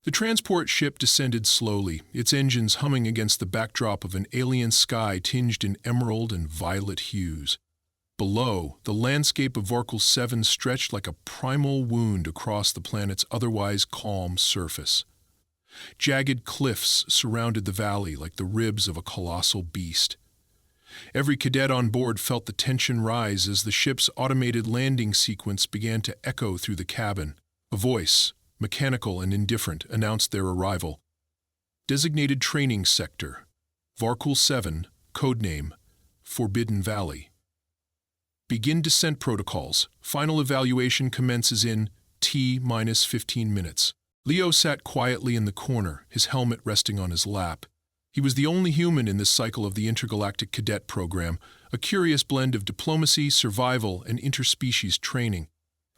The transport ship descended slowly, its engines humming against the backdrop of an alien sky tinged in emerald and violet hues. Below, the landscape of Varkul 7 stretched like a primal wound across the planet's otherwise calm surface. Jagged cliffs surrounded the valley like the ribs of a colossal beast. Every cadet on board felt the tension rise as the ship's automated landing sequence began to echo through the cabin. A voice, mechanical and indifferent, announced their arrival. Designated Training Sector, Varkul 7, codename, Forbidden Valley. Begin descent protocols. Final evaluation commences in T-15 minutes. Leo sat quietly in the corner, his helmet resting on his lap. He was the only human in this cycle of the Intergalactic Cadet Program, a curious blend of diplomacy, survival, and interspecies training.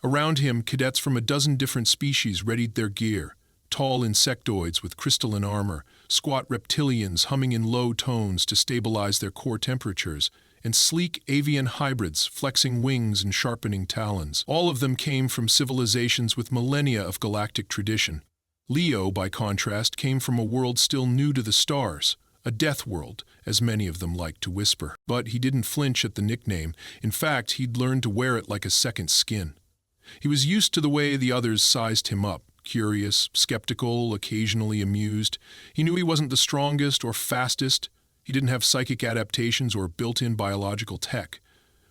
Around him, cadets from a dozen different species readied their gear. Tall insectoids with crystalline armor, squat reptilians humming in low tones to stabilize their core temperatures, and sleek avian hybrids flexing wings and sharpening talons. All of them came from civilizations with millennia of galactic tradition. Leo, by contrast, came from a world still new to the stars, a death world, as many of them liked to whisper. But he didn't flinch at the nickname. In fact, he'd learned to wear it like a second skin. He was used to the way the others sized him up, curious, skeptical, occasionally amused. He knew he wasn't the strongest or fastest. He didn't have psychic adaptations or built-in biological tech.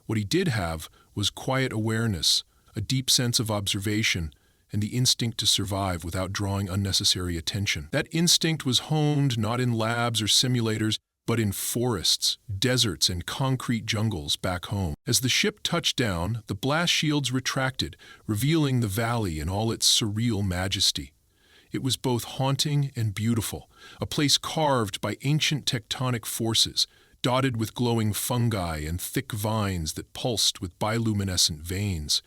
What he did have was quiet awareness, a deep sense of observation, and the instinct to survive without drawing unnecessary attention. That instinct was honed not in labs or simulators, but in forests, deserts, and concrete jungles back home. As the ship touched down, the blast shields retracted, revealing the valley in all its surreal majesty. It was both haunting and beautiful, a place carved by ancient tectonic forces, dotted with glowing fungi and thick vines that pulsed with bioluminescent veins.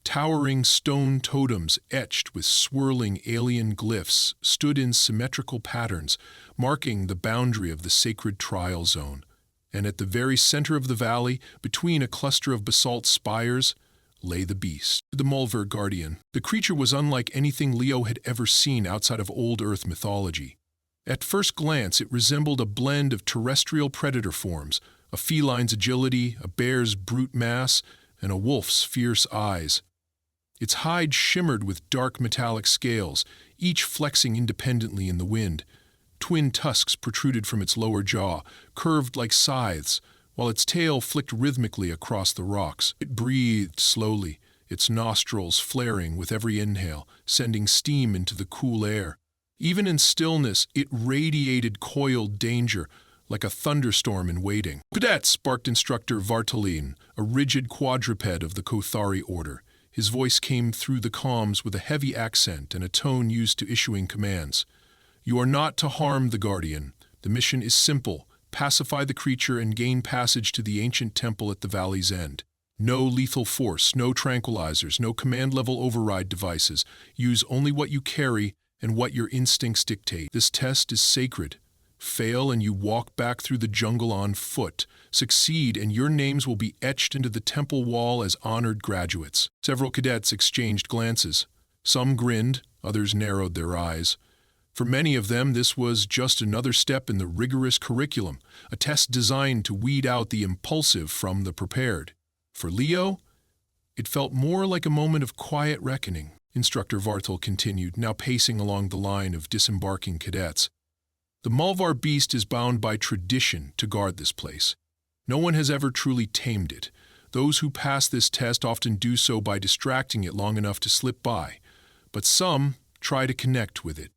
Towering stone totems etched with swirling alien glyphs stood in symmetrical patterns, marking the boundary of the sacred trial zone. And at the very center of the valley, between a cluster of basalt spires, lay the beast, the Mulver Guardian. The creature was unlike anything Leo had ever seen outside of old Earth mythology. At first glance, it resembled a blend of terrestrial predator forms, a feline's agility, a bear's brute mass, and a wolf's fierce eyes. Its hide shimmered with dark metallic scales, each flexing independently in the wind. Twin tusks protruded from its lower jaw, curved like scythes, while its tail flicked rhythmically across the rocks. It breathed slowly, its nostrils flaring with every inhale, sending steam into the cool air. Even in stillness, it radiated coiled danger, like a thunderstorm in waiting. "Cadets!" barked Instructor Vartalin, a rigid quadruped of the Kothari order. His voice came through the comms with a heavy accent and a tone used to issuing commands. "You are not to harm the Guardian. The mission is simple. Pacify the creature and gain passage to the ancient temple at the valley's end. No lethal force, no tranquilizers, no command-level override devices. Use only what you carry and what your instincts dictate. This test is sacred. Fail and you walk back through the jungle on foot. Succeed and your names will be etched into the temple wall as honored graduates." Several cadets exchanged glances. Some grinned, others narrowed their eyes. For many of them, this was just another step in the rigorous curriculum, a test designed to weed out the impulsive from the prepared. For Leo, it felt more like a moment of quiet reckoning. Instructor Vartal continued, now pacing along the line of disembarking cadets. "The Mulvar beast is bound by tradition to guard this place. No one has ever truly tamed it. Those who pass this test often do so by distracting it long enough to slip by, but some try to connect with it.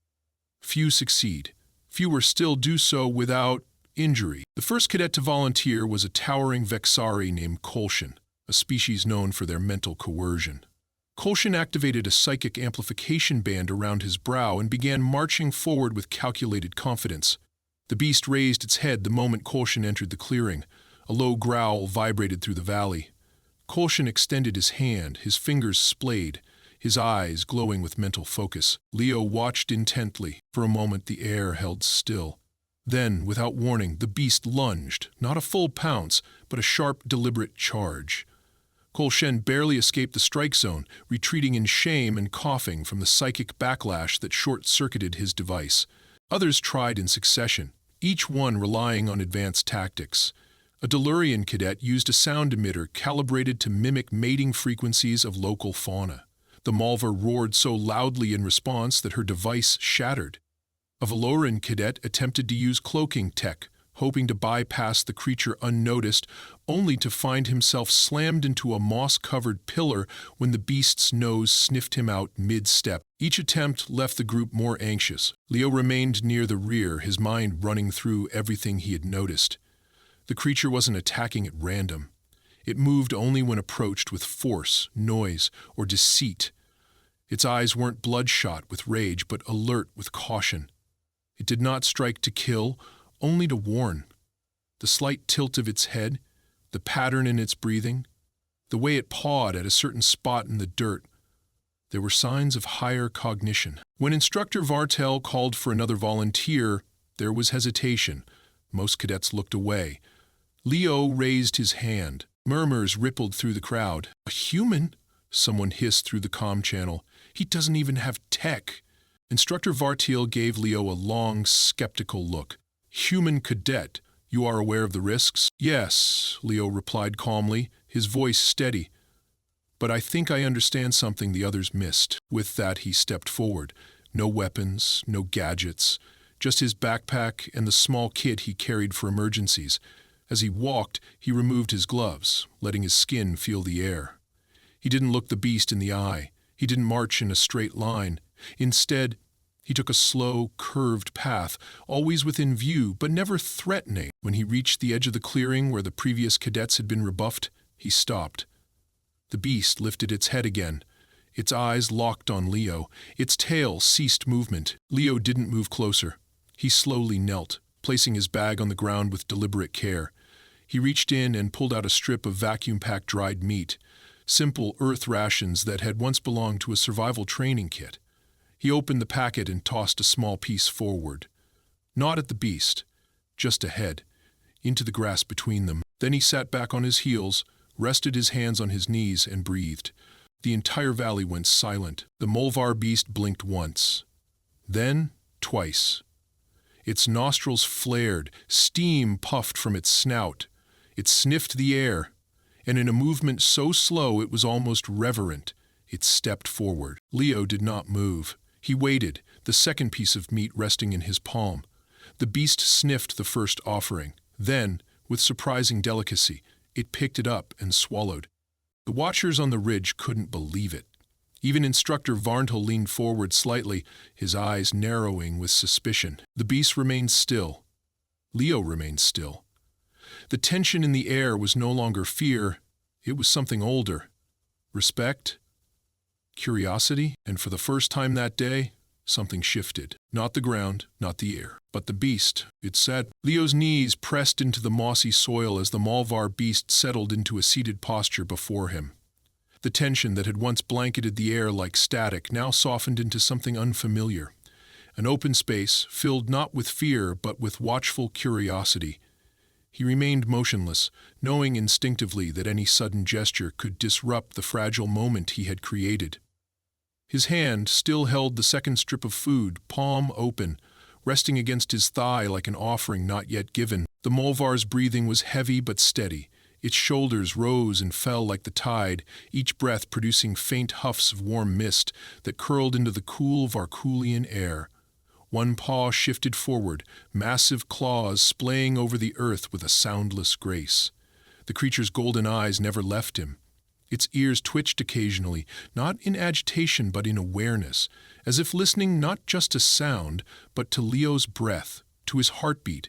Few succeed. Fewer still do so without injury." The first cadet to volunteer was a towering Vexari named Kolshin, a species known for their mental coercion. Kolshin activated a psychic amplification band around his brow and began marching forward with calculated confidence. The beast raised its head the moment Kolshin entered the clearing. A low growl vibrated through the valley. Kolshin extended his hand, his fingers splayed, his eyes glowing with mental focus. Leo watched intently. For a moment the air held still. Then, without warning, the beast lunged, not a full pounce, but a sharp, deliberate charge. Kolshen barely escaped the strike zone, retreating in shame and coughing from the psychic backlash that short-circuited his device. Others tried in succession, each one relying on advanced tactics. A Delurian cadet used a sound emitter calibrated to mimic mating frequencies of local fauna. The Malvar roared so loudly in response that her device shattered. A Valoran cadet attempted to use cloaking tech, hoping to bypass the creature unnoticed, only to find himself slammed into a moss-covered pillar when the beast's nose sniffed him out mid-step. Each attempt left the group more anxious. Leo remained near the rear, his mind running through everything he had noticed. The creature wasn't attacking at random. It moved only when approached with force, noise, or deceit. Its eyes weren't bloodshot with rage, but alert with caution. It did not strike to kill, only to warn. The slight tilt of its head, the pattern in its breathing, the way it pawed at a certain spot in the dirt, there were signs of higher cognition. When Instructor Vartel called for another volunteer, there was hesitation. Most cadets looked away. Leo raised his hand. Murmurs rippled through the crowd. "A human?" Someone hissed through the comm channel. "He doesn't even have tech." Instructor Vartel gave Leo a long, skeptical look. "Human cadet, you are aware of the risks?" "Yes," Leo replied calmly, his voice steady. "But I think I understand something the others missed." With that, he stepped forward. No weapons, no gadgets, just his backpack and the small kit he carried for emergencies. As he walked, he removed his gloves, letting his skin feel the air. He didn't look the beast in the eye. He didn't march in a straight line. Instead, he took a slow, curved path, always within view, but never threatening. When he reached the edge of the clearing where the previous cadets had been rebuffed, he stopped. The beast lifted its head again. Its eyes locked on Leo. Its tail ceased movement. Leo didn't move closer. He slowly knelt, placing his bag on the ground with deliberate care. He reached in and pulled out a strip of vacuum-packed dried meat, simple earth rations that had once belonged to a survival training kit. He opened the packet and tossed a small piece forward. Not at the beast, just ahead, into the grass between them. Then he sat back on his heels, rested his hands on his knees, and breathed. The entire valley went silent. The Molvar beast blinked once. Then, twice. Its nostrils flared, steam puffed from its snout. It sniffed the air, and in a movement so slow it was almost reverent, it stepped forward. Leo did not move. He waited, the second piece of meat resting in his palm. The beast sniffed the first offering. Then, with surprising delicacy, it picked it up and swallowed. The watchers on the ridge couldn't believe it. Even Instructor Varntel leaned forward slightly, his eyes narrowing with suspicion. The beast remained still. Leo remained still. The tension in the air was no longer fear, it was something older. Respect? Curiosity? And for the first time that day, something shifted. Not the ground, not the air, but the beast, it said. Leo's knees pressed into the mossy soil as the Malvar beast settled into a seated posture before him. The tension that had once blanketed the air like static now softened into something unfamiliar. An open space, filled not with fear but with watchful curiosity. He remained motionless, knowing instinctively that any sudden gesture could disrupt the fragile moment he had created. His hand still held the second strip of food, palm open, resting against his thigh like an offering not yet given. The Molvar's breathing was heavy but steady. Its shoulders rose and fell like the tide, each breath producing faint huffs of warm mist that curled into the cool Varkulian air. One paw shifted forward, massive claws splaying over the earth with a soundless grace. The creature's golden eyes never left him. Its ears twitched occasionally, not in agitation but in awareness, as if listening not just to sound, but to Leo's breath, to his heartbeat,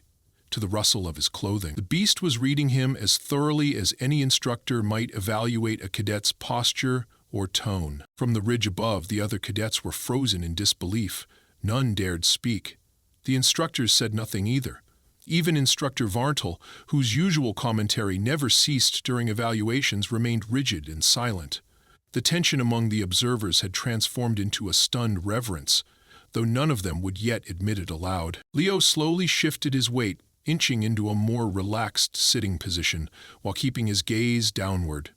to the rustle of his clothing. The beast was reading him as thoroughly as any instructor might evaluate a cadet's posture or tone. From the ridge above, the other cadets were frozen in disbelief. None dared speak. The instructors said nothing either. Even Instructor Varntel, whose usual commentary never ceased during evaluations, remained rigid and silent. The tension among the observers had transformed into a stunned reverence, though none of them would yet admit it aloud. Leo slowly shifted his weight, inching into a more relaxed sitting position, while keeping his gaze downward.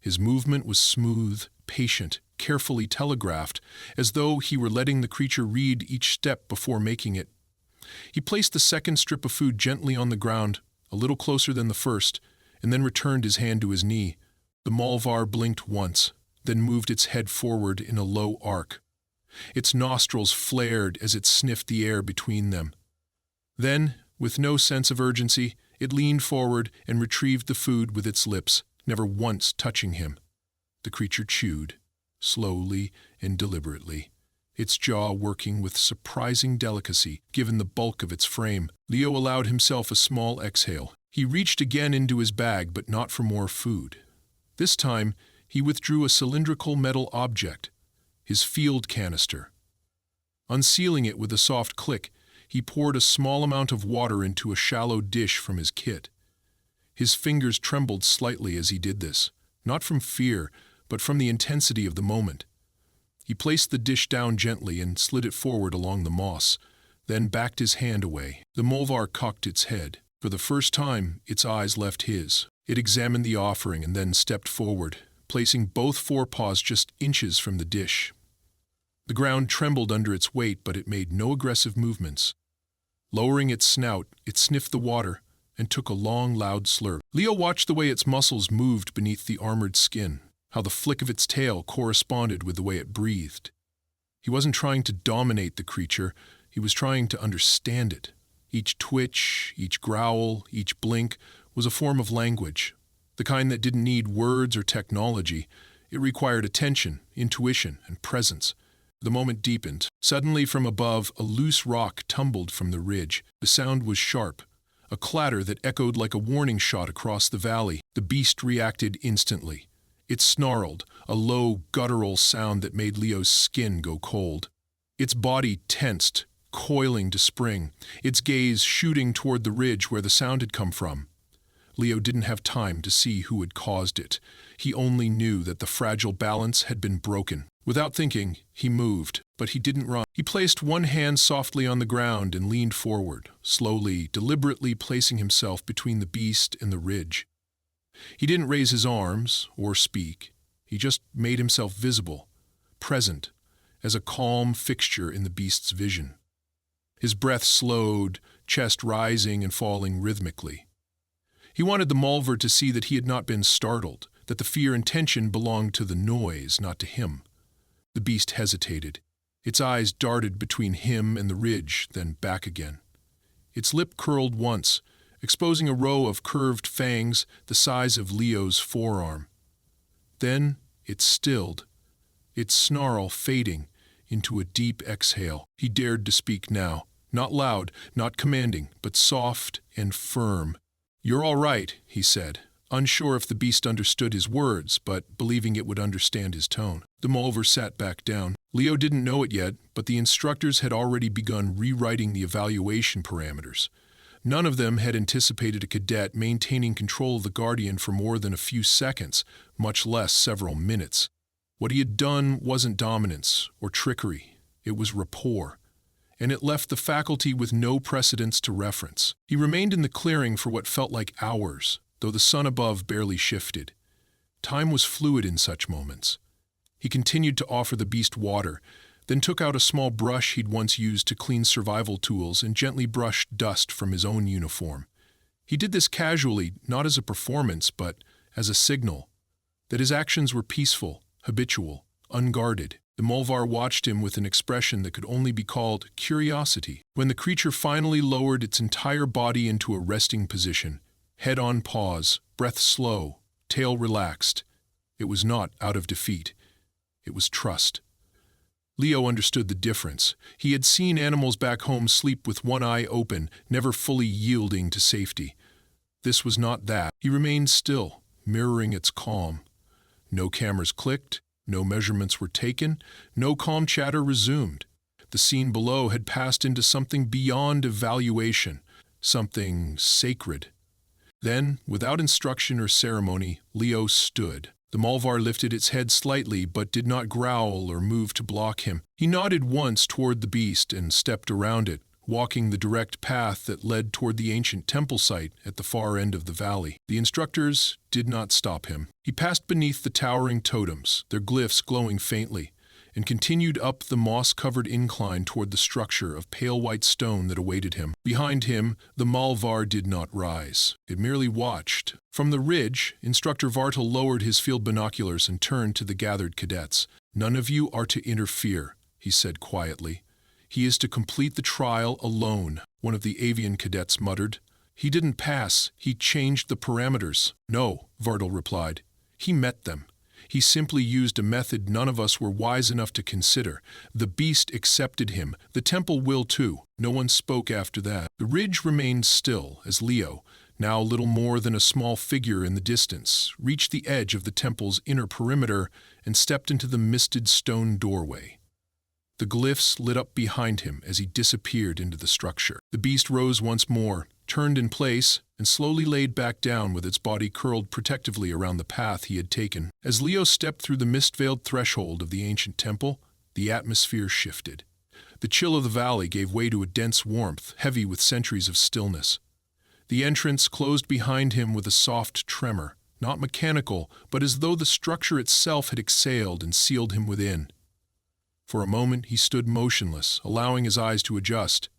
His movement was smooth, patient, carefully telegraphed, as though he were letting the creature read each step before making it. He placed the second strip of food gently on the ground, a little closer than the first, and then returned his hand to his knee. The Malvar blinked once, then moved its head forward in a low arc. Its nostrils flared as it sniffed the air between them. Then, with no sense of urgency, it leaned forward and retrieved the food with its lips, never once touching him. The creature chewed, slowly and deliberately, its jaw working with surprising delicacy given the bulk of its frame. Leo allowed himself a small exhale. He reached again into his bag, but not for more food. This time, he withdrew a cylindrical metal object, his field canister. Unsealing it with a soft click, he poured a small amount of water into a shallow dish from his kit. His fingers trembled slightly as he did this, not from fear, but from the intensity of the moment. He placed the dish down gently and slid it forward along the moss, then backed his hand away. The Molvar cocked its head. For the first time, its eyes left his. It examined the offering and then stepped forward, placing both forepaws just inches from the dish. The ground trembled under its weight, but it made no aggressive movements. Lowering its snout, it sniffed the water and took a long, loud slurp. Leo watched the way its muscles moved beneath the armored skin, how the flick of its tail corresponded with the way it breathed. He wasn't trying to dominate the creature, he was trying to understand it. Each twitch, each growl, each blink was a form of language, the kind that didn't need words or technology. It required attention, intuition, and presence. The moment deepened. Suddenly from above, a loose rock tumbled from the ridge. The sound was sharp, a clatter that echoed like a warning shot across the valley. The beast reacted instantly. It snarled, a low, guttural sound that made Leo's skin go cold. Its body tensed, coiling to spring, its gaze shooting toward the ridge where the sound had come from. Leo didn't have time to see who had caused it. He only knew that the fragile balance had been broken. Without thinking, he moved, but he didn't run. He placed one hand softly on the ground and leaned forward, slowly, deliberately placing himself between the beast and the ridge. He didn't raise his arms or speak. He just made himself visible, present, as a calm fixture in the beast's vision. His breath slowed, chest rising and falling rhythmically. He wanted the Malvar to see that he had not been startled, that the fear and tension belonged to the noise, not to him. The beast hesitated. Its eyes darted between him and the ridge, then back again. Its lip curled once, exposing a row of curved fangs the size of Leo's forearm. Then it stilled, its snarl fading into a deep exhale. He dared to speak now, not loud, not commanding, but soft and firm. "You're all right," he said, unsure if the beast understood his words, but believing it would understand his tone. The Malvar sat back down. Leo didn't know it yet, but the instructors had already begun rewriting the evaluation parameters. None of them had anticipated a cadet maintaining control of the Guardian for more than a few seconds, much less several minutes. What he had done wasn't dominance or trickery, it was rapport, and it left the faculty with no precedents to reference. He remained in the clearing for what felt like hours, though the sun above barely shifted. Time was fluid in such moments. He continued to offer the beast water, then took out a small brush he'd once used to clean survival tools and gently brushed dust from his own uniform. He did this casually, not as a performance, but as a signal that his actions were peaceful, habitual, unguarded. The Malvar watched him with an expression that could only be called curiosity. When the creature finally lowered its entire body into a resting position, head on pause, breath slow, tail relaxed, it was not out of defeat. It was trust. Leo understood the difference. He had seen animals back home sleep with one eye open, never fully yielding to safety. This was not that. He remained still, mirroring its calm. No cameras clicked, no measurements were taken, no calm chatter resumed. The scene below had passed into something beyond evaluation, something sacred. Then, without instruction or ceremony, Leo stood. The Malvar lifted its head slightly but did not growl or move to block him. He nodded once toward the beast and stepped around it, walking the direct path that led toward the ancient temple site at the far end of the valley. The instructors did not stop him. He passed beneath the towering totems, their glyphs glowing faintly, and continued up the moss-covered incline toward the structure of pale white stone that awaited him. Behind him, the Malvar did not rise. It merely watched. From the ridge, Instructor Vartal lowered his field binoculars and turned to the gathered cadets. "None of you are to interfere," he said quietly. "He is to complete the trial alone," one of the avian cadets muttered. "He didn't pass, he changed the parameters." "No," Vartal replied. "He met them. He simply used a method none of us were wise enough to consider. The beast accepted him. The temple will too." No one spoke after that. The ridge remained still as Leo, now little more than a small figure in the distance, reached the edge of the temple's inner perimeter and stepped into the misted stone doorway. The glyphs lit up behind him as he disappeared into the structure. The beast rose once more, turned in place, and slowly laid back down with its body curled protectively around the path he had taken. As Leo stepped through the mist-veiled threshold of the ancient temple, the atmosphere shifted. The chill of the valley gave way to a dense warmth, heavy with centuries of stillness. The entrance closed behind him with a soft tremor, not mechanical, but as though the structure itself had exhaled and sealed him within. For a moment he stood motionless, allowing his eyes to adjust.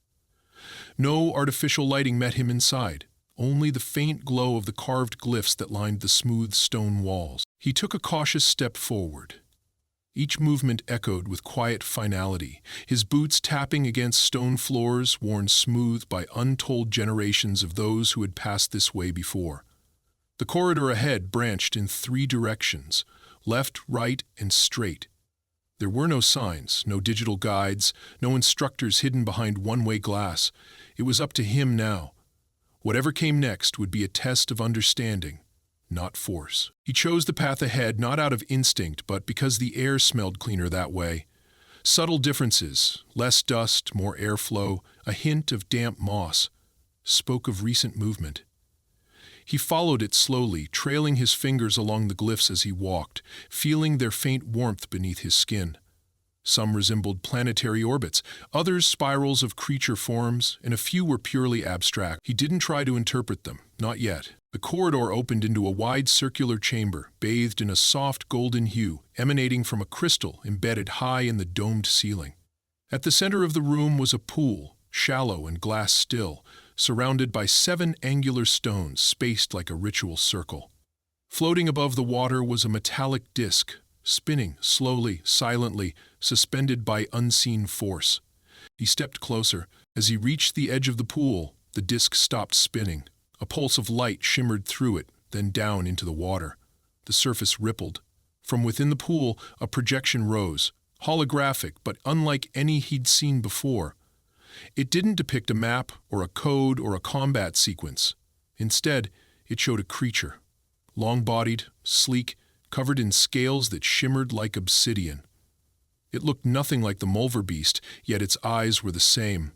No artificial lighting met him inside, only the faint glow of the carved glyphs that lined the smooth stone walls. He took a cautious step forward. Each movement echoed with quiet finality, his boots tapping against stone floors worn smooth by untold generations of those who had passed this way before. The corridor ahead branched in 3 directions, left, right, and straight. There were no signs, no digital guides, no instructors hidden behind one-way glass. It was up to him now. Whatever came next would be a test of understanding, not force. He chose the path ahead not out of instinct, but because the air smelled cleaner that way. Subtle differences, less dust, more airflow, a hint of damp moss, spoke of recent movement. He followed it slowly, trailing his fingers along the glyphs as he walked, feeling their faint warmth beneath his skin. Some resembled planetary orbits, others spirals of creature forms, and a few were purely abstract. He didn't try to interpret them, not yet. The corridor opened into a wide circular chamber, bathed in a soft golden hue, emanating from a crystal embedded high in the domed ceiling. At the center of the room was a pool, shallow and glass still, surrounded by 7 angular stones spaced like a ritual circle. Floating above the water was a metallic disc, spinning slowly, silently, suspended by unseen force. He stepped closer. As he reached the edge of the pool, the disc stopped spinning. A pulse of light shimmered through it, then down into the water. The surface rippled. From within the pool, a projection rose, holographic but unlike any he'd seen before. It didn't depict a map or a code or a combat sequence. Instead, it showed a creature, long-bodied, sleek, covered in scales that shimmered like obsidian. It looked nothing like the Mulver beast, yet its eyes were the same.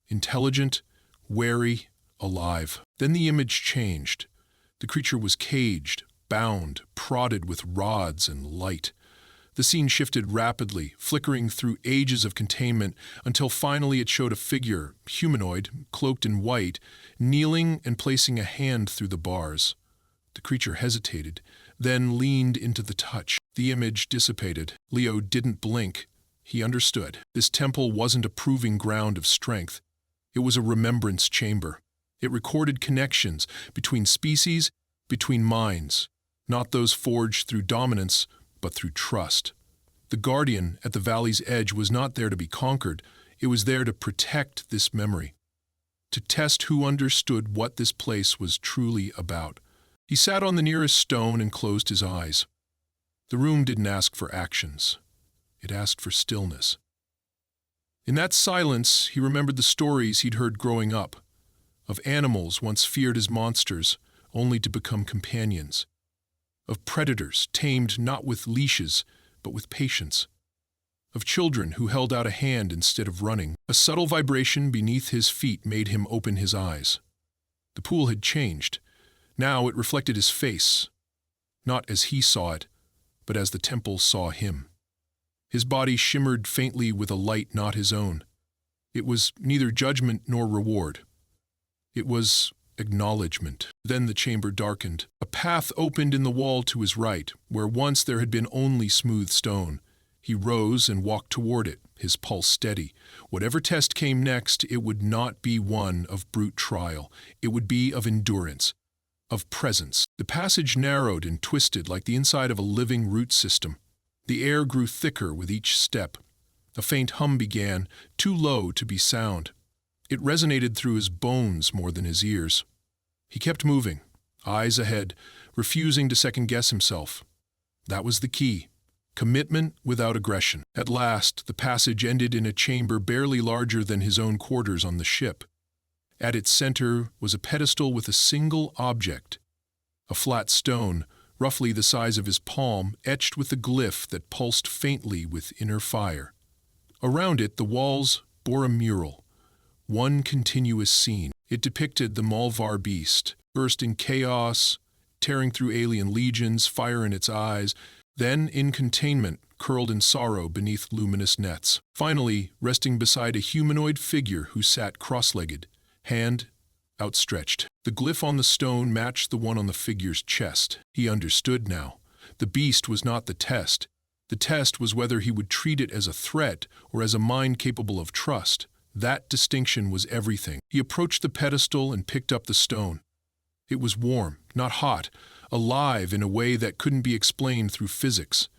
Intelligent, wary, alive. Then the image changed. The creature was caged, bound, prodded with rods and light. The scene shifted rapidly, flickering through ages of containment, until finally it showed a figure, humanoid, cloaked in white, kneeling and placing a hand through the bars. The creature hesitated, then leaned into the touch. The image dissipated. Leo didn't blink. He understood. This temple wasn't a proving ground of strength. It was a remembrance chamber. It recorded connections between species, between minds, not those forged through dominance, but through trust. The guardian at the valley's edge was not there to be conquered. It was there to protect this memory, to test who understood what this place was truly about. He sat on the nearest stone and closed his eyes. The room didn't ask for actions. It asked for stillness. In that silence, he remembered the stories he'd heard growing up, of animals once feared as monsters, only to become companions, of predators tamed not with leashes, but with patience, of children who held out a hand instead of running. A subtle vibration beneath his feet made him open his eyes. The pool had changed. Now it reflected his face, not as he saw it, but as the temple saw him. His body shimmered faintly with a light not his own. It was neither judgment nor reward. It was acknowledgement. Then the chamber darkened. A path opened in the wall to his right, where once there had been only smooth stone. He rose and walked toward it, his pulse steady. Whatever test came next, it would not be one of brute trial. It would be of endurance, of presence. The passage narrowed and twisted like the inside of a living root system. The air grew thicker with each step. A faint hum began, too low to be sound. It resonated through his bones more than his ears. He kept moving, eyes ahead, refusing to second-guess himself. That was the key. Commitment without aggression. At last, the passage ended in a chamber barely larger than his own quarters on the ship. At its center was a pedestal with a single object, a flat stone, roughly the size of his palm, etched with a glyph that pulsed faintly with inner fire. Around it, the walls bore a mural. One continuous scene. It depicted the Malvar beast, burst in chaos, tearing through alien legions, fire in its eyes, then in containment, curled in sorrow beneath luminous nets. Finally, resting beside a humanoid figure who sat cross-legged, hand outstretched. The glyph on the stone matched the one on the figure's chest. He understood now. The beast was not the test. The test was whether he would treat it as a threat or as a mind capable of trust. That distinction was everything. He approached the pedestal and picked up the stone. It was warm, not hot, alive in a way that couldn't be explained through physics.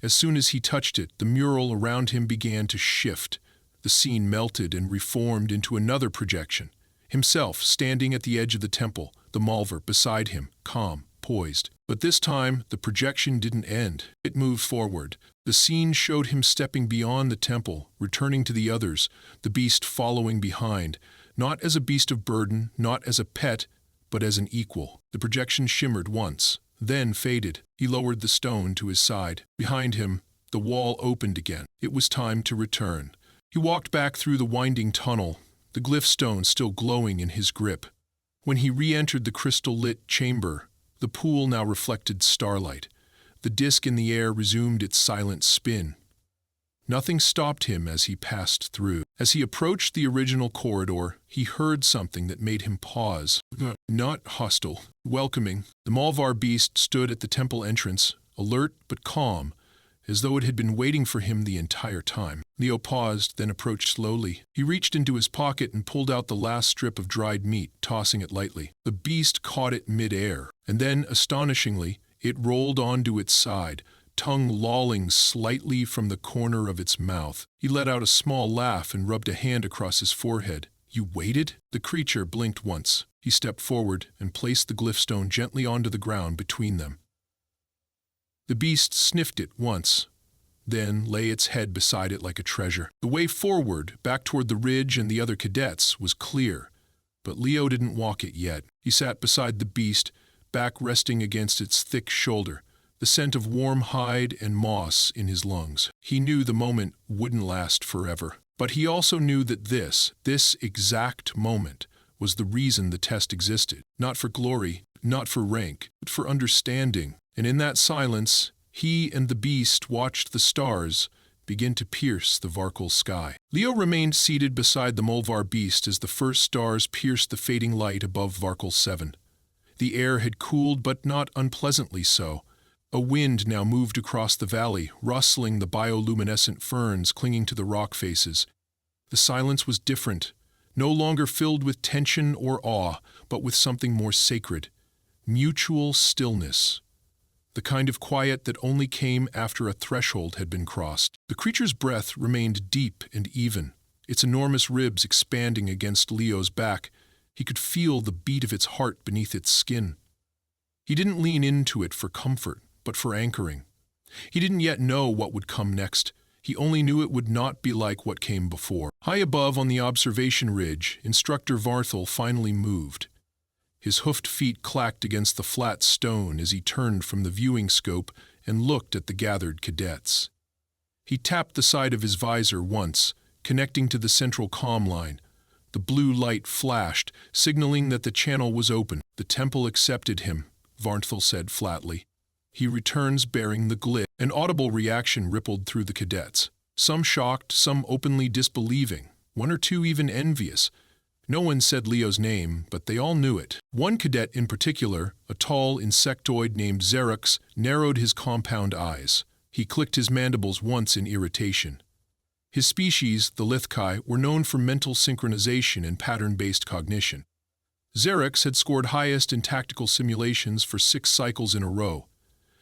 As soon as he touched it, the mural around him began to shift. The scene melted and reformed into another projection. Himself standing at the edge of the temple, the Malvar beside him, calm, poised. But this time, the projection didn't end. It moved forward. The scene showed him stepping beyond the temple, returning to the others, the beast following behind, not as a beast of burden, not as a pet, but as an equal. The projection shimmered once, then faded. He lowered the stone to his side. Behind him, the wall opened again. It was time to return. He walked back through the winding tunnel, the glyph stone still glowing in his grip. When he re-entered the crystal-lit chamber, the pool now reflected starlight. The disk in the air resumed its silent spin. Nothing stopped him as he passed through. As he approached the original corridor, he heard something that made him pause. Not hostile, welcoming. The Malvar beast stood at the temple entrance, alert but calm, as though it had been waiting for him the entire time. Leo paused, then approached slowly. He reached into his pocket and pulled out the last strip of dried meat, tossing it lightly. The beast caught it mid-air, and then, astonishingly, it rolled onto its side, tongue lolling slightly from the corner of its mouth. He let out a small laugh and rubbed a hand across his forehead. "You waited?" The creature blinked once. He stepped forward and placed the glyph stone gently onto the ground between them. The beast sniffed it once, then lay its head beside it like a treasure. The way forward, back toward the ridge and the other cadets, was clear, but Leo didn't walk it yet. He sat beside the beast, back resting against its thick shoulder, the scent of warm hide and moss in his lungs. He knew the moment wouldn't last forever, but he also knew that this exact moment, was the reason the test existed. Not for glory, not for rank, but for understanding. And in that silence, he and the beast watched the stars begin to pierce the Varkal sky. Leo remained seated beside the Malvar beast as the first stars pierced the fading light above Varkal 7. The air had cooled, but not unpleasantly so. A wind now moved across the valley, rustling the bioluminescent ferns clinging to the rock faces. The silence was different, no longer filled with tension or awe, but with something more sacred. Mutual stillness. The kind of quiet that only came after a threshold had been crossed. The creature's breath remained deep and even, its enormous ribs expanding against Leo's back. He could feel the beat of its heart beneath its skin. He didn't lean into it for comfort, but for anchoring. He didn't yet know what would come next. He only knew it would not be like what came before. High above on the observation ridge, Instructor Varthal finally moved. His hoofed feet clacked against the flat stone as he turned from the viewing scope and looked at the gathered cadets. He tapped the side of his visor once, connecting to the central comm line. The blue light flashed, signaling that the channel was open. "The temple accepted him," Varthal said flatly. "He returns bearing the glyph." An audible reaction rippled through the cadets. Some shocked, some openly disbelieving. one or two even envious. No one said Leo's name, but they all knew it. One cadet in particular, a tall insectoid named Xerx, narrowed his compound eyes. He clicked his mandibles once in irritation. His species, the Lithkai, were known for mental synchronization and pattern-based cognition. Xerx had scored highest in tactical simulations for 6 cycles in a row.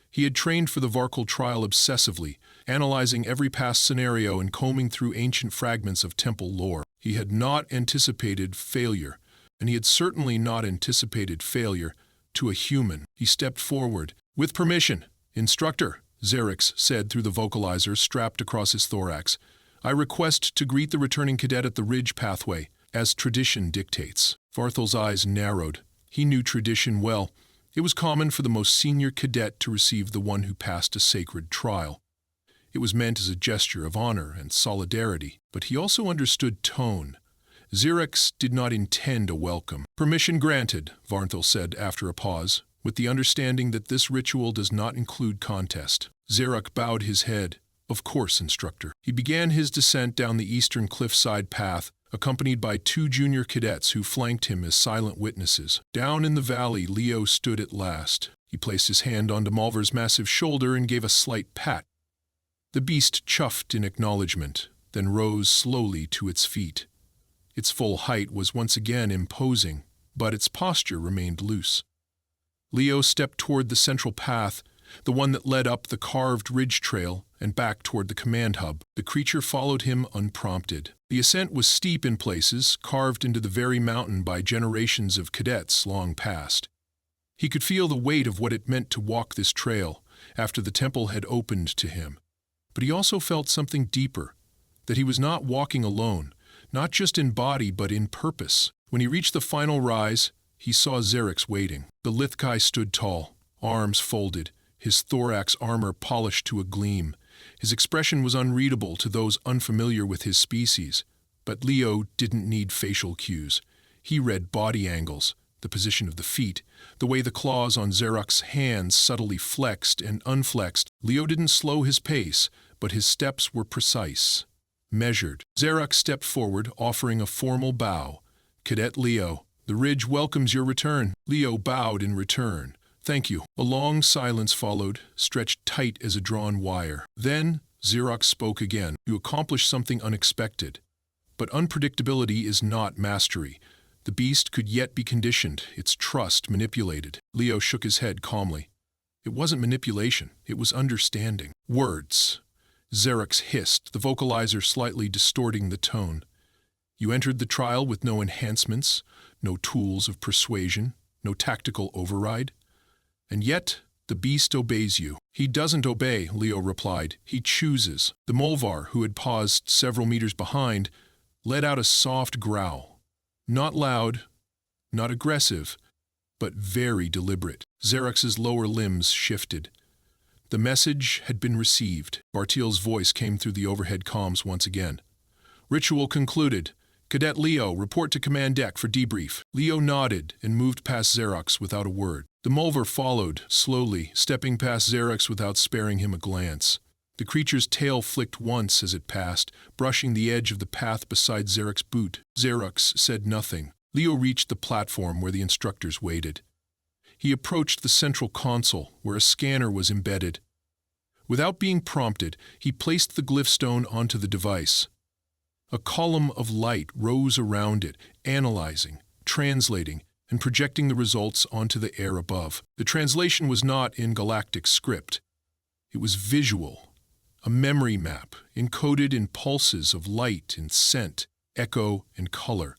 He had trained for the Varkal trial obsessively, analyzing every past scenario and combing through ancient fragments of temple lore. He had not anticipated failure, and he had certainly not anticipated failure to a human. He stepped forward. "With permission, Instructor," Xerx said through the vocalizer strapped across his thorax, "I request to greet the returning cadet at the ridge pathway, as tradition dictates." Varthal's eyes narrowed. He knew tradition well. It was common for the most senior cadet to receive the one who passed a sacred trial. It was meant as a gesture of honor and solidarity, but he also understood tone. Xerx did not intend a welcome. "Permission granted," Varthal said after a pause, "with the understanding that this ritual does not include contest." Xerx bowed his head. "Of course, Instructor." He began his descent down the eastern cliffside path, accompanied by 2 junior cadets who flanked him as silent witnesses. Down in the valley, Leo stood at last. He placed his hand on Demolver's massive shoulder and gave a slight pat. The beast chuffed in acknowledgement, then rose slowly to its feet. Its full height was once again imposing, but its posture remained loose. Leo stepped toward the central path, the one that led up the carved ridge trail and back toward the command hub. The creature followed him unprompted. The ascent was steep in places, carved into the very mountain by generations of cadets long past. He could feel the weight of what it meant to walk this trail after the temple had opened to him. But he also felt something deeper, that he was not walking alone, not just in body but in purpose. When he reached the final rise, he saw Xerx waiting. The Lithkai stood tall, arms folded, his thorax armor polished to a gleam. His expression was unreadable to those unfamiliar with his species, but Leo didn't need facial cues. He read body angles, the position of the feet, the way the claws on Xerx's hands subtly flexed and unflexed. Leo didn't slow his pace, but his steps were precise, measured. Xerx stepped forward, offering a formal bow. "Cadet Leo, the ridge welcomes your return." Leo bowed in return. "Thank you." A long silence followed, stretched tight as a drawn wire. Then Xerx spoke again. "You accomplished something unexpected. But unpredictability is not mastery. The beast could yet be conditioned, its trust manipulated." Leo shook his head calmly. "It wasn't manipulation, it was understanding." "Words," Xerx hissed, the vocalizer slightly distorting the tone. "You entered the trial with no enhancements, no tools of persuasion, no tactical override. And yet, the beast obeys you." "He doesn't obey," Leo replied. "He chooses." The Molvar, who had paused several meters behind, let out a soft growl. Not loud, not aggressive, but very deliberate. Xerx's lower limbs shifted. The message had been received. Bartiel's voice came through the overhead comms once again. "Ritual concluded. Cadet Leo, report to command deck for debrief." Leo nodded and moved past Xerx without a word. The Molvar followed, slowly, stepping past Xerx without sparing him a glance. The creature's tail flicked once as it passed, brushing the edge of the path beside Xerx's boot. Xerx said nothing. Leo reached the platform where the instructors waited. He approached the central console, where a scanner was embedded. Without being prompted, he placed the glyph stone onto the device. A column of light rose around it, analyzing, translating, and projecting the results onto the air above. The translation was not in galactic script. It was visual, a memory map encoded in pulses of light and scent, echo and color.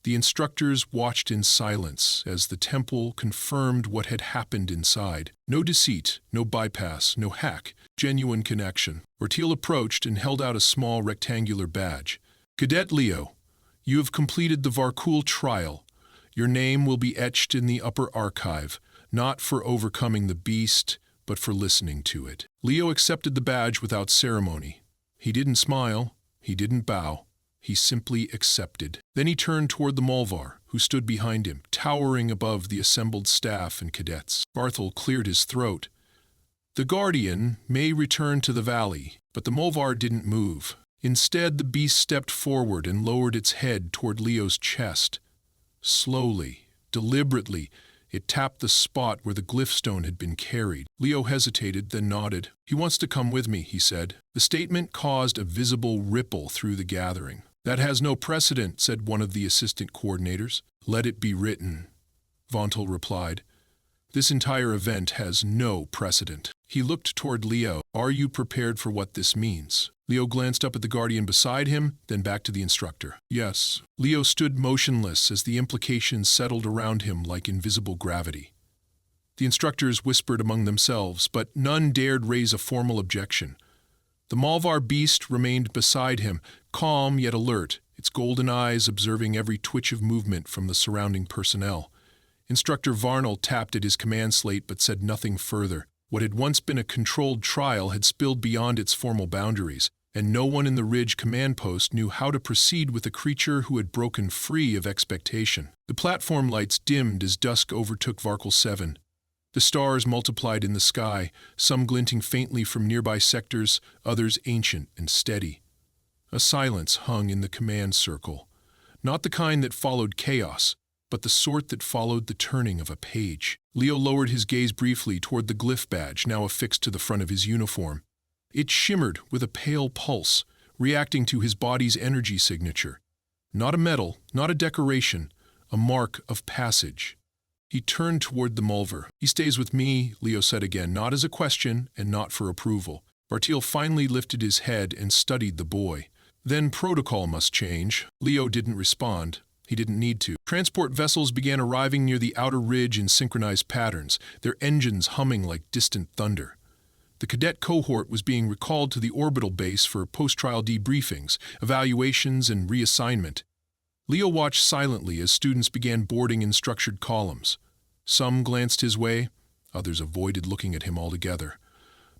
The instructors watched in silence as the temple confirmed what had happened inside. No deceit, no bypass, no hack, genuine connection. Bartiel approached and held out a small rectangular badge. "Cadet Leo, you have completed the Varkul trial. Your name will be etched in the upper archive, not for overcoming the beast, but for listening to it." Leo accepted the badge without ceremony. He didn't smile, he didn't bow. He simply accepted. Then he turned toward the Molvar, who stood behind him, towering above the assembled staff and cadets. Barthel cleared his throat. "The Guardian may return to the valley," but the Molvar didn't move. Instead, the beast stepped forward and lowered its head toward Leo's chest. Slowly, deliberately, it tapped the spot where the glyph stone had been carried. Leo hesitated, then nodded. "He wants to come with me," he said. The statement caused a visible ripple through the gathering. "That has no precedent," said one of the assistant coordinators. "Let it be written," Vontal replied. "This entire event has no precedent." He looked toward Leo. "Are you prepared for what this means?" Leo glanced up at the guardian beside him, then back to the instructor. "Yes." Leo stood motionless as the implications settled around him like invisible gravity. The instructors whispered among themselves, but none dared raise a formal objection. The Malvar beast remained beside him, calm yet alert, its golden eyes observing every twitch of movement from the surrounding personnel. Instructor Varnell tapped at his command slate but said nothing further. What had once been a controlled trial had spilled beyond its formal boundaries, and no one in the Ridge command post knew how to proceed with a creature who had broken free of expectation. The platform lights dimmed as dusk overtook Varkle 7. The stars multiplied in the sky, some glinting faintly from nearby sectors, others ancient and steady. A silence hung in the command circle, not the kind that followed chaos, but the sort that followed the turning of a page. Leo lowered his gaze briefly toward the glyph badge now affixed to the front of his uniform. It shimmered with a pale pulse, reacting to his body's energy signature. Not a medal, not a decoration, a mark of passage. He turned toward the Mulver. "He stays with me," Leo said again, not as a question and not for approval. Bartiel finally lifted his head and studied the boy. "Then protocol must change." Leo didn't respond. He didn't need to. Transport vessels began arriving near the outer ridge in synchronized patterns, their engines humming like distant thunder. The cadet cohort was being recalled to the orbital base for post-trial debriefings, evaluations, and reassignment. Leo watched silently as students began boarding in structured columns. Some glanced his way, others avoided looking at him altogether.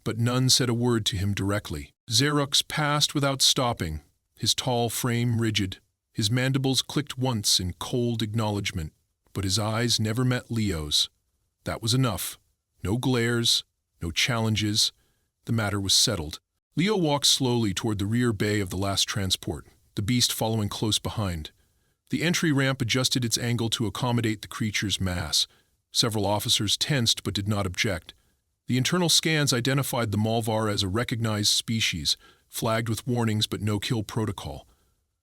But none said a word to him directly. Xerox passed without stopping, his tall frame rigid. His mandibles clicked once in cold acknowledgement, but his eyes never met Leo's. That was enough. No glares, no challenges. The matter was settled. Leo walked slowly toward the rear bay of the last transport, the beast following close behind. The entry ramp adjusted its angle to accommodate the creature's mass. Several officers tensed but did not object. The internal scans identified the Malvar as a recognized species, flagged with warnings but no kill protocol.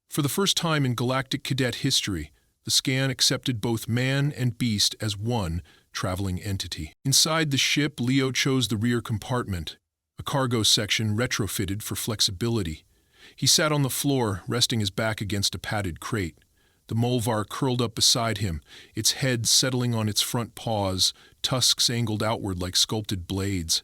For the first time in galactic cadet history, the scan accepted both man and beast as one traveling entity. Inside the ship, Leo chose the rear compartment, a cargo section retrofitted for flexibility. He sat on the floor, resting his back against a padded crate. The Mulvar curled up beside him, its head settling on its front paws, tusks angled outward like sculpted blades.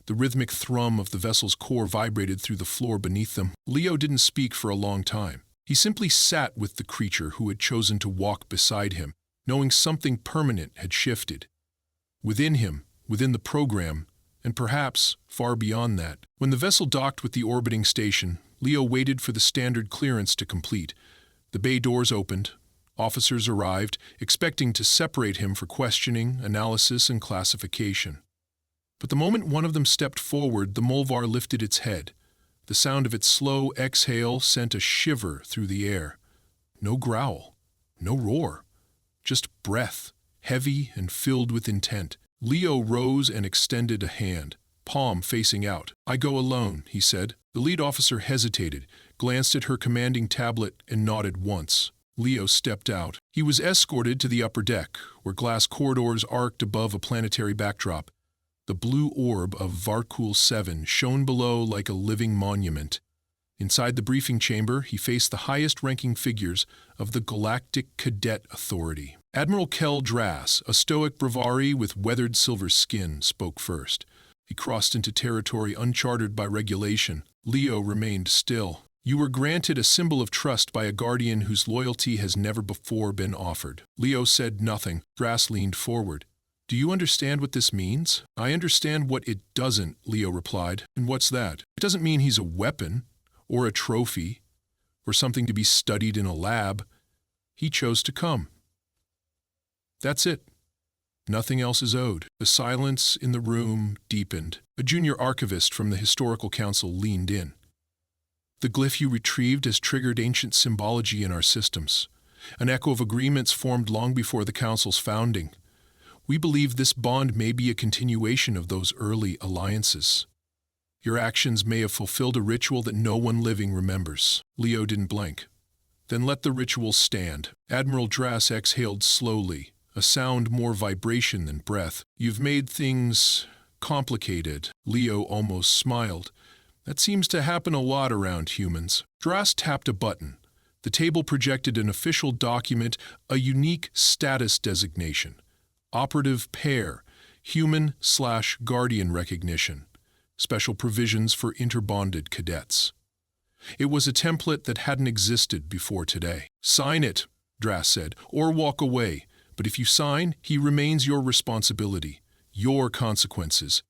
The rhythmic thrum of the vessel's core vibrated through the floor beneath them. Leo didn't speak for a long time. He simply sat with the creature who had chosen to walk beside him, knowing something permanent had shifted. Within him, within the program, and perhaps far beyond that. When the vessel docked with the orbiting station, Leo waited for the standard clearance to complete. The bay doors opened. Officers arrived, expecting to separate him for questioning, analysis, and classification. But the moment one of them stepped forward, the Mulvar lifted its head. The sound of its slow exhale sent a shiver through the air. No growl, no roar, just breath, heavy and filled with intent. Leo rose and extended a hand, palm facing out. "I go alone," he said. The lead officer hesitated, glanced at her commanding tablet, and nodded once. Leo stepped out. He was escorted to the upper deck, where glass corridors arced above a planetary backdrop. The blue orb of Varkle 7 shone below like a living monument. Inside the briefing chamber, he faced the highest-ranking figures of the Galactic Cadet Authority. Admiral Kel Drass, a stoic Bravari with weathered silver skin, spoke first. He crossed into territory uncharted by regulation. Leo remained still. "You were granted a symbol of trust by a guardian whose loyalty has never before been offered." Leo said nothing. Drass leaned forward. "Do you understand what this means?" "I understand what it doesn't," Leo replied. "And what's that?" "It doesn't mean he's a weapon, or a trophy, or something to be studied in a lab. He chose to come. That's it. Nothing else is owed." The silence in the room deepened. A junior archivist from the Historical Council leaned in. The glyph you retrieved has triggered ancient symbology in our systems, an echo of agreements formed long before the Council's founding. We believe this bond may be a continuation of those early alliances. Your actions may have fulfilled a ritual that no one living remembers. Leo didn't blink. Then let the ritual stand. Admiral Drass exhaled slowly, a sound more vibration than breath. You've made things complicated. Leo almost smiled. That seems to happen a lot around humans. Drass tapped a button. The table projected an official document, a unique status designation. Operative pair, human/guardian recognition. Special provisions for interbonded cadets. It was a template that hadn't existed before today. Sign it, Drass said, or walk away. But if you sign, he remains your responsibility, your consequences,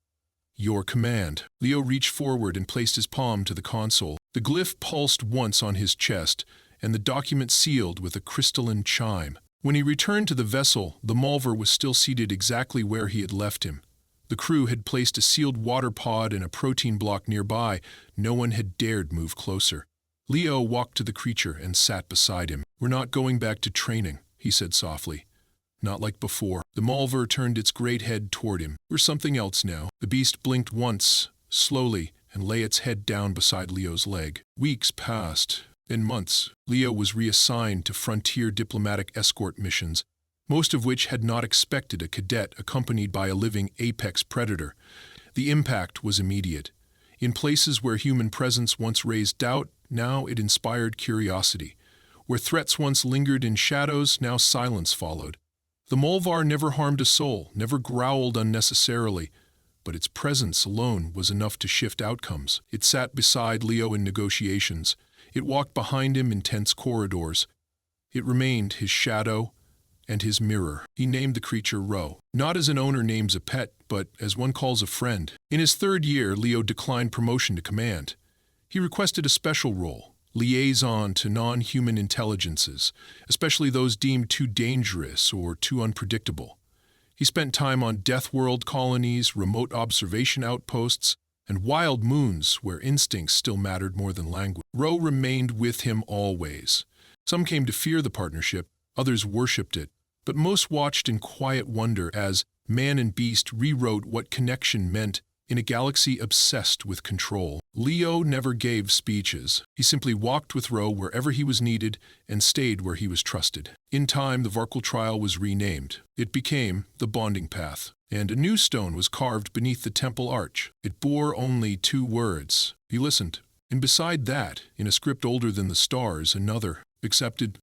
your command. Leo reached forward and placed his palm to the console. The glyph pulsed once on his chest, and the document sealed with a crystalline chime. When he returned to the vessel, the Malvar was still seated exactly where he had left him. The crew had placed a sealed water pod and a protein block nearby. No one had dared move closer. Leo walked to the creature and sat beside him. "We're not going back to training," he said softly. "Not like before." The Malvar turned its great head toward him. "We're something else now." The beast blinked once, slowly, and lay its head down beside Leo's leg. Weeks passed, then months. Leo was reassigned to frontier diplomatic escort missions, most of which had not expected a cadet accompanied by a living apex predator. The impact was immediate. In places where human presence once raised doubt, now it inspired curiosity. Where threats once lingered in shadows, now silence followed. The Malvar never harmed a soul, never growled unnecessarily, but its presence alone was enough to shift outcomes. It sat beside Leo in negotiations. It walked behind him in tense corridors. It remained his shadow and his mirror. He named the creature Ro, not as an owner names a pet, but as one calls a friend. In his third year, Leo declined promotion to command. He requested a special role, liaison to non-human intelligences, especially those deemed too dangerous or too unpredictable. He spent time on Death World colonies, remote observation outposts, and wild moons where instincts still mattered more than language. Ro remained with him always. Some came to fear the partnership, others worshipped it, but most watched in quiet wonder as man and beast rewrote what connection meant in a galaxy obsessed with control. Leo never gave speeches. He simply walked with Ro wherever he was needed and stayed where he was trusted. In time, the Varkle trial was renamed. It became the Bonding Path, and a new stone was carved beneath the temple arch. It bore only 2 words. He listened, and beside that, in a script older than the stars, another: accepted,